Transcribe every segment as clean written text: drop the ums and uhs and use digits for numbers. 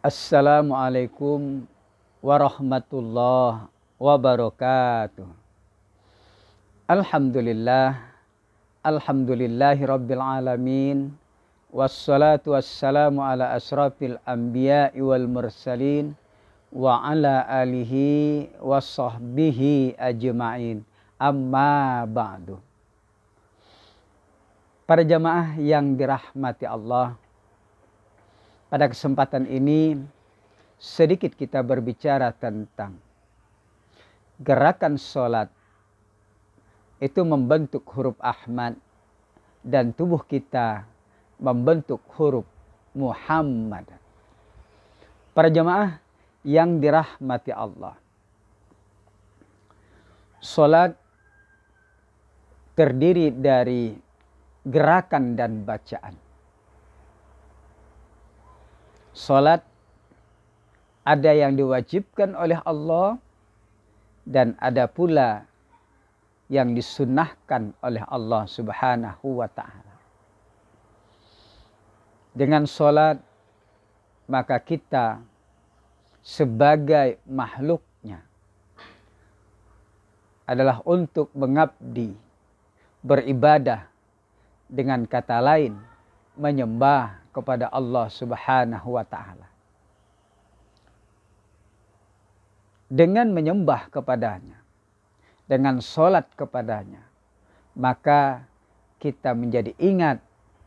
Assalamualaikum warahmatullahi wabarakatuh. Alhamdulillah, alhamdulillahi rabbil alamin. Wassalatu wassalamu ala asrafil anbiya'i wal mursalin wa ala alihi wa sahbihi ajma'in. Amma ba'du. Para jamaah yang dirahmati Allah, pada kesempatan ini sedikit kita berbicara tentang gerakan sholat itu membentuk huruf Ahmad dan tubuh kita membentuk huruf Muhammad. Para jamaah yang dirahmati Allah, sholat terdiri dari gerakan dan bacaan. Salat ada yang diwajibkan oleh Allah dan ada pula yang disunnahkan oleh Allah Subhanahu wa ta'ala. Dengan salat maka kita sebagai makhluknya adalah untuk mengabdi, beribadah, dengan kata lain menyembah kepada Allah Subhanahu wa ta'ala. Dengan menyembah kepadanya, dengan sholat kepadanya, maka kita menjadi ingat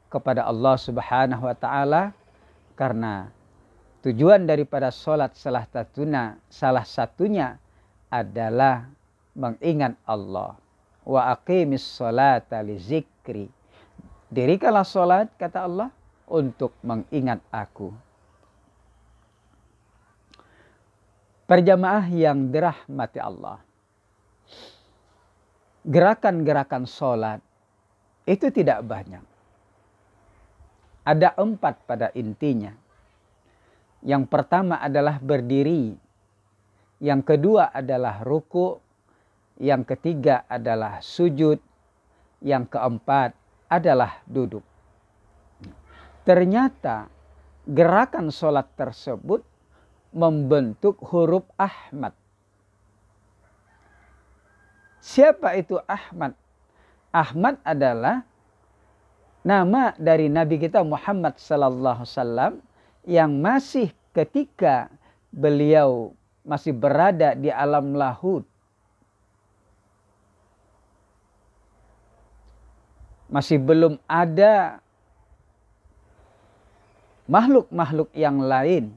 kepada Allah Subhanahu wa ta'ala, karena tujuan daripada sholat salah satunya adalah mengingat Allah. Wa aqimis sholata li zikri. Dirikanlah sholat, kata Allah, untuk mengingat aku. Perjamaah yang dirahmati Allah, gerakan-gerakan sholat itu tidak banyak. Ada 4 pada intinya. Yang pertama adalah berdiri, yang kedua adalah ruku, yang ketiga adalah sujud, yang keempat adalah duduk. Ternyata gerakan sholat tersebut membentuk huruf Ahmad. Siapa itu Ahmad? Ahmad adalah nama dari Nabi kita Muhammad sallallahu alaihi wasallam yang masih ketika beliau masih berada di alam lahud, masih belum ada makhluk-makhluk yang lain.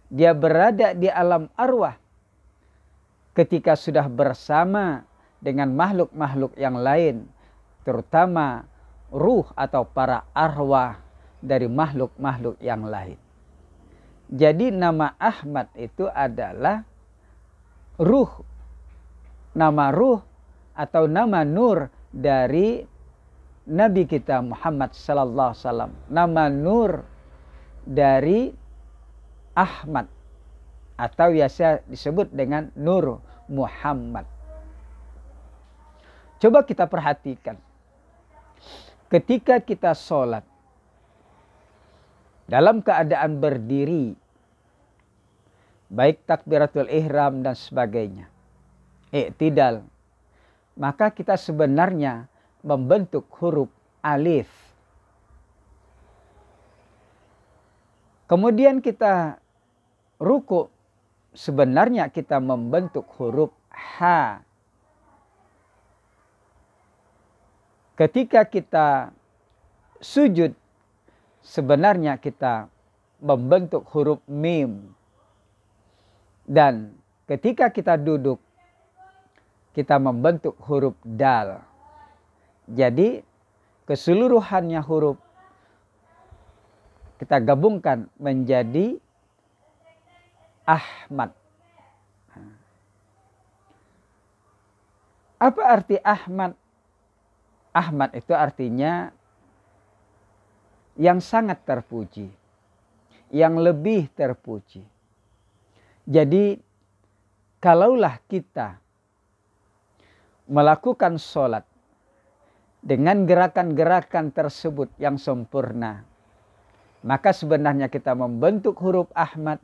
Dia berada di alam arwah. Ketika sudah bersama dengan makhluk-makhluk yang lain, terutama ruh atau para arwah dari makhluk-makhluk yang lain. Jadi nama Ahmad itu adalah ruh. Nama ruh atau nama nur dari Nabi kita Muhammad sallallahu alaihi wasallam. Nama nur dari Ahmad atau biasa disebut dengan Nur Muhammad. Coba kita perhatikan. Ketika kita sholat dalam keadaan berdiri, baik takbiratul ihram dan sebagainya, i'tidal, maka kita sebenarnya membentuk huruf alif. Kemudian kita ruku, sebenarnya kita membentuk huruf ha. Ketika kita sujud, sebenarnya kita membentuk huruf mim. Dan ketika kita duduk, kita membentuk huruf dal. Jadi keseluruhannya huruf kita gabungkan menjadi Ahmad. Apa arti Ahmad? Ahmad itu artinya yang sangat terpuji, yang lebih terpuji. Jadi kalaulah kita melakukan sholat dengan gerakan-gerakan tersebut yang sempurna, Maka sebenarnya kita membentuk huruf Ahmad.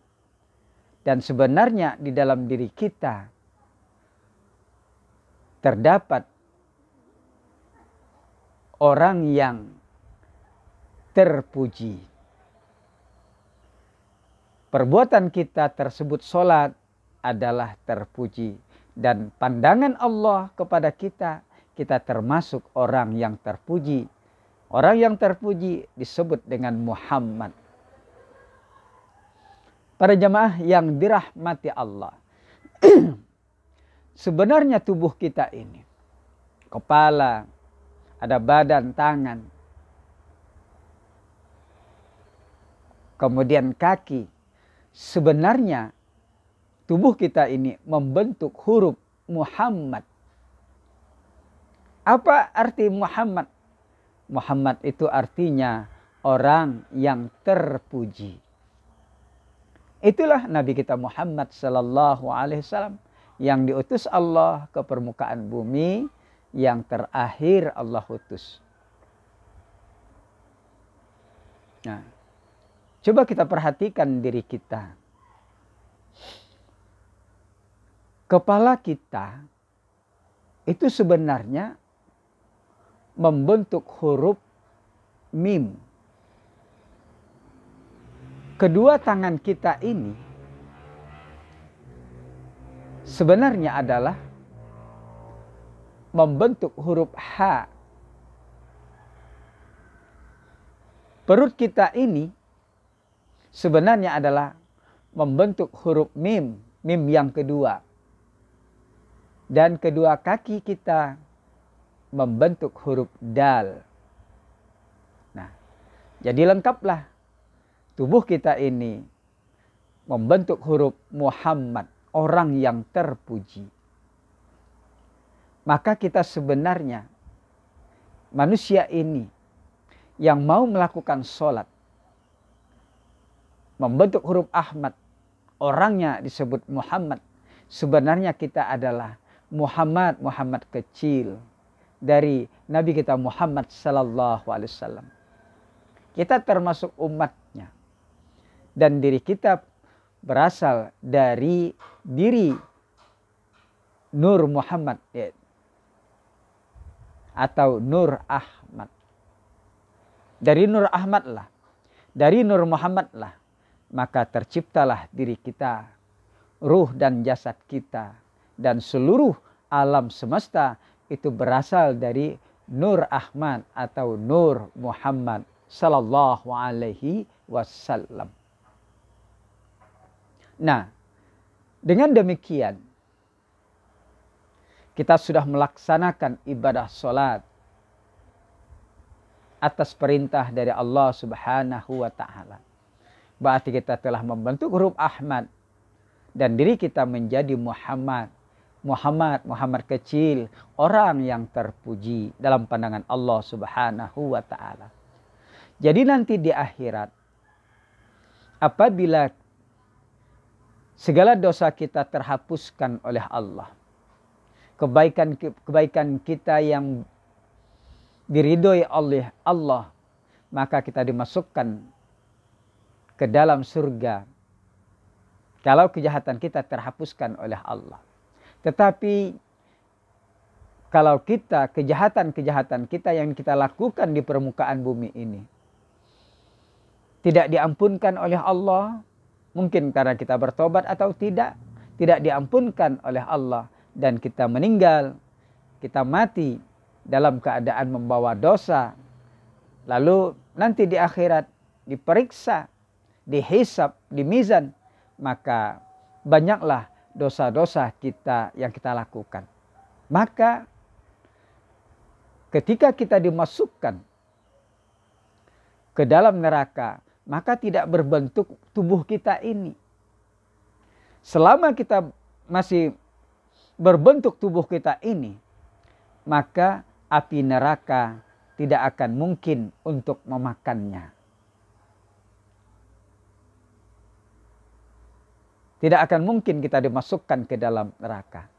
Dan sebenarnya di dalam diri kita terdapat orang yang terpuji. Perbuatan kita tersebut sholat adalah terpuji. Dan pandangan Allah kepada kita, kita termasuk orang yang terpuji. Orang yang terpuji disebut dengan Muhammad. Para jamaah yang dirahmati Allah. Sebenarnya tubuh kita ini, kepala, ada badan, tangan, kemudian kaki. Sebenarnya tubuh kita ini membentuk huruf Muhammad. Apa arti Muhammad? Muhammad itu artinya orang yang terpuji. Itulah Nabi kita Muhammad sallallahu alaihi wasallam yang diutus Allah ke permukaan bumi, yang terakhir Allah utus. Nah, coba kita perhatikan diri kita. Kepala kita itu sebenarnya membentuk huruf mim. Kedua tangan kita ini sebenarnya adalah membentuk huruf H. Perut kita ini sebenarnya adalah membentuk huruf mim, mim yang kedua. Dan kedua kaki kita membentuk huruf dal. Nah, jadi lengkaplah tubuh kita ini membentuk huruf Muhammad, orang yang terpuji. Maka kita sebenarnya manusia ini yang mau melakukan sholat, membentuk huruf Ahmad, orangnya disebut Muhammad. Sebenarnya kita adalah Muhammad, Muhammad kecil dari Nabi kita Muhammad sallallahu alaihi wasallam. Kita termasuk umatnya. Dan diri kita berasal dari diri Nur Muhammad atau Nur Ahmad. Dari Nur Ahmad lah, dari Nur Muhammad lah, maka terciptalah diri kita, ruh dan jasad kita, dan seluruh alam semesta itu berasal dari Nur Ahmad atau Nur Muhammad sallallahu alaihi wasallam. Nah, dengan demikian kita sudah melaksanakan ibadah sholat atas perintah dari Allah Subhanahu wa ta'ala. Berarti kita telah membentuk huruf Ahmad dan diri kita menjadi Muhammad. Muhammad kecil, orang yang terpuji dalam pandangan Allah Subhanahu wa ta'ala. Jadi nanti di akhirat, apabila segala dosa kita terhapuskan oleh Allah, kebaikan kita yang diridhoi oleh Allah, maka kita dimasukkan ke dalam surga. Kalau kejahatan kita terhapuskan oleh Allah. Tetapi kalau kita kejahatan kita yang kita lakukan di permukaan bumi ini tidak diampunkan oleh Allah, mungkin karena kita bertobat atau tidak diampunkan oleh Allah, dan kita meninggal, kita mati dalam keadaan membawa dosa, lalu nanti di akhirat diperiksa, dihisab, dimizan, maka banyaklah dosa-dosa kita yang kita lakukan. Maka ketika kita dimasukkan ke dalam neraka, maka tidak berbentuk tubuh kita ini. Selama kita masih berbentuk tubuh kita ini, maka api neraka tidak akan mungkin untuk memakannya. Tidak akan mungkin kita dimasukkan ke dalam neraka.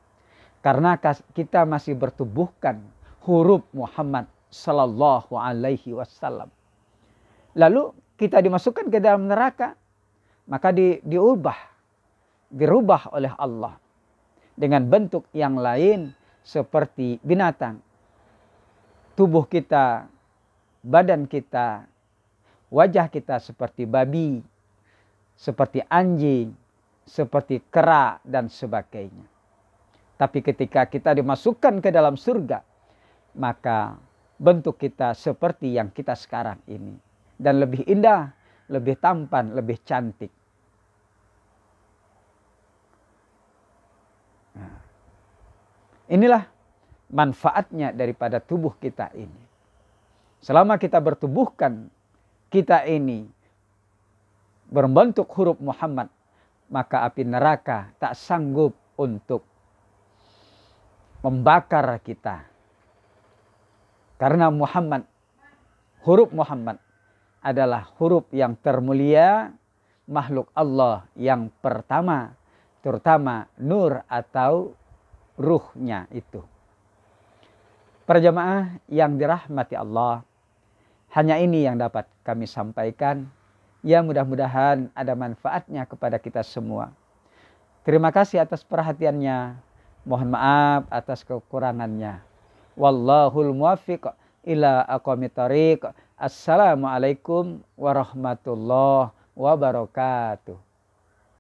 Karena kita masih bertubuhkan huruf Muhammad sallallahu alaihi wasallam. Lalu kita dimasukkan ke dalam neraka, maka dirubah oleh Allah dengan bentuk yang lain seperti binatang. Tubuh kita, badan kita, wajah kita seperti babi, seperti anjing, seperti kera dan sebagainya. Tapi ketika kita dimasukkan ke dalam surga, maka bentuk kita seperti yang kita sekarang ini. Dan lebih indah, lebih tampan, lebih cantik. Nah, inilah manfaatnya daripada tubuh kita ini. Selama kita bertubuhkan kita ini berbentuk huruf Muhammad, maka api neraka tak sanggup untuk membakar kita. Karena Muhammad, huruf Muhammad adalah huruf yang termulia, makhluk Allah yang pertama, terutama nur atau ruhnya itu. Para jamaah yang dirahmati Allah, hanya ini yang dapat kami sampaikan. Ya, mudah-mudahan ada manfaatnya kepada kita semua. Terima kasih atas perhatiannya. Mohon maaf atas kekurangannya. Wallahul muwaffiq ila aqwamit thoriq. Assalamualaikum warahmatullahi wabarakatuh.